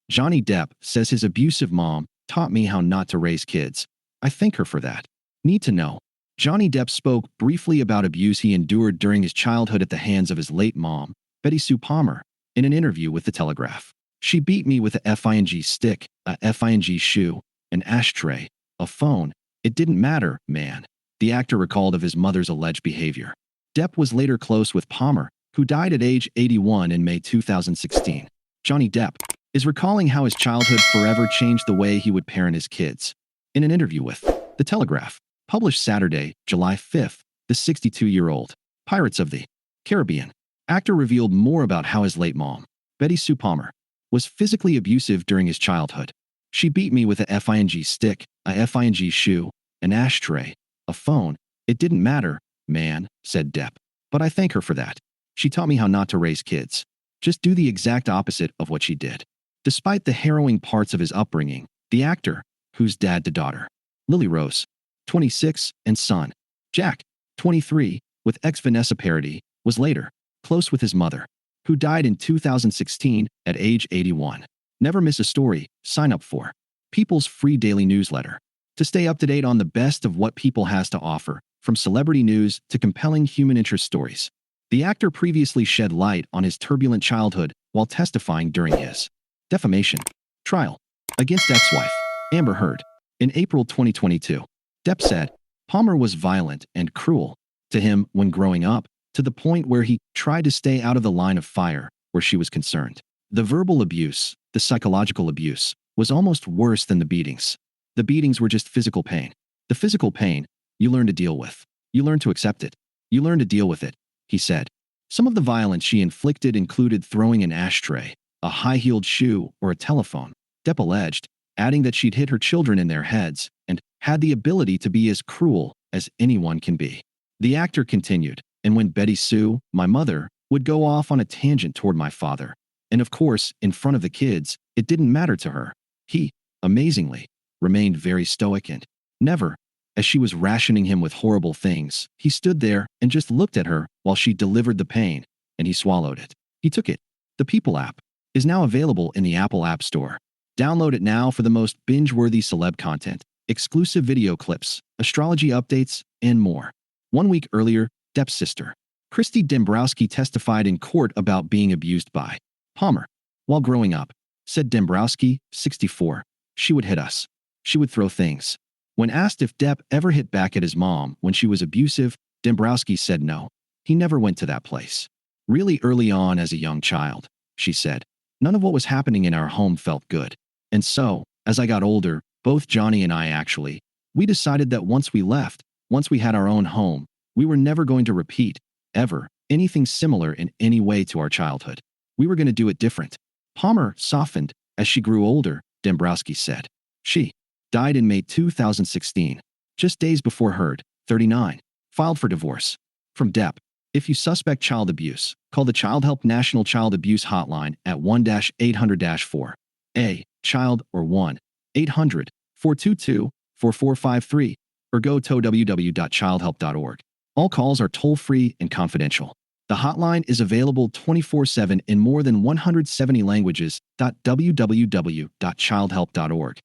Johnny Depp says his abusive mom taught me how not to raise kids. I thank her for that. Need to know. Johnny Depp spoke briefly about abuse he endured during his childhood at the hands of his late mom, Betty Sue Palmer, in an interview with The Telegraph. She beat me with a fing stick, a fing shoe, an ashtray, a phone. It didn't matter, man. The actor recalled of his mother's alleged behavior. Depp was later close with Palmer, who died at age 81 in May 2016. Johnny Depp is recalling how his childhood forever changed the way he would parent his kids. In an interview with The Telegraph, published Saturday, July 5th, the 62-year-old Pirates of the Caribbean actor revealed more about how his late mom, Betty Sue Palmer, was physically abusive during his childhood. She beat me with a fing stick, a fing shoe, an ashtray, a phone. It didn't matter, man, said Depp. But I thank her for that. She taught me how not to raise kids. Just do the exact opposite of what she did. Despite the harrowing parts of his upbringing, the actor, whose dad to daughter, Lily Rose, 26, and son, Jack, 23, with ex-Vanessa Paradis, was later close with his mother, who died in 2016 at age 81. Never miss a story. Sign up for People's free daily newsletter to stay up to date on the best of what People has to offer, from celebrity news to compelling human interest stories. The actor previously shed light on his turbulent childhood while testifying during his defamation trial against ex-wife Amber Heard in April 2022. Depp said Palmer was violent and cruel to him when growing up, to the point where he tried to stay out of the line of fire where she was concerned. The verbal abuse, the psychological abuse, was almost worse than the beatings. The beatings were just physical pain. The physical pain, you learn to deal with. You learn to accept it. You learn to deal with it, he said. Some of the violence she inflicted included throwing an ashtray, a high-heeled shoe, or a telephone, Depp alleged, adding that she'd hit her children in their heads and had the ability to be as cruel as anyone can be. The actor continued, and when Betty Sue, my mother, would go off on a tangent toward my father, and of course, in front of the kids, it didn't matter to her. He, amazingly, remained very stoic and never, as she was rationing him with horrible things, he stood there and just looked at her while she delivered the pain, and he swallowed it. He took it. The People app is now available in the Apple App Store. Download it now for the most binge-worthy celeb content, exclusive video clips, astrology updates, and more. 1 week earlier, Depp's sister, Christy Dembrowski, testified in court about being abused by Palmer while growing up. Said Dembrowski, 64, she would hit us. She would throw things. When asked if Depp ever hit back at his mom when she was abusive, Dembrowski said no. He never went to that place. Really early on as a young child, she said, none of what was happening in our home felt good. And so, as I got older, both Johnny and I actually, we decided that once we left, once we had our own home, we were never going to repeat, ever, anything similar in any way to our childhood. We were going to do it different. Palmer softened as she grew older, Dembrowski said. She died in May 2016, just days before Heard, 39, filed for divorce. From Depp, if you suspect child abuse, call the Child Help National Child Abuse Hotline at 1-800-4A-CHILD or 1-800-422-4453 or go to www.childhelp.org. All calls are toll-free and confidential. The hotline is available 24/7 in more than 170 languages. www.childhelp.org.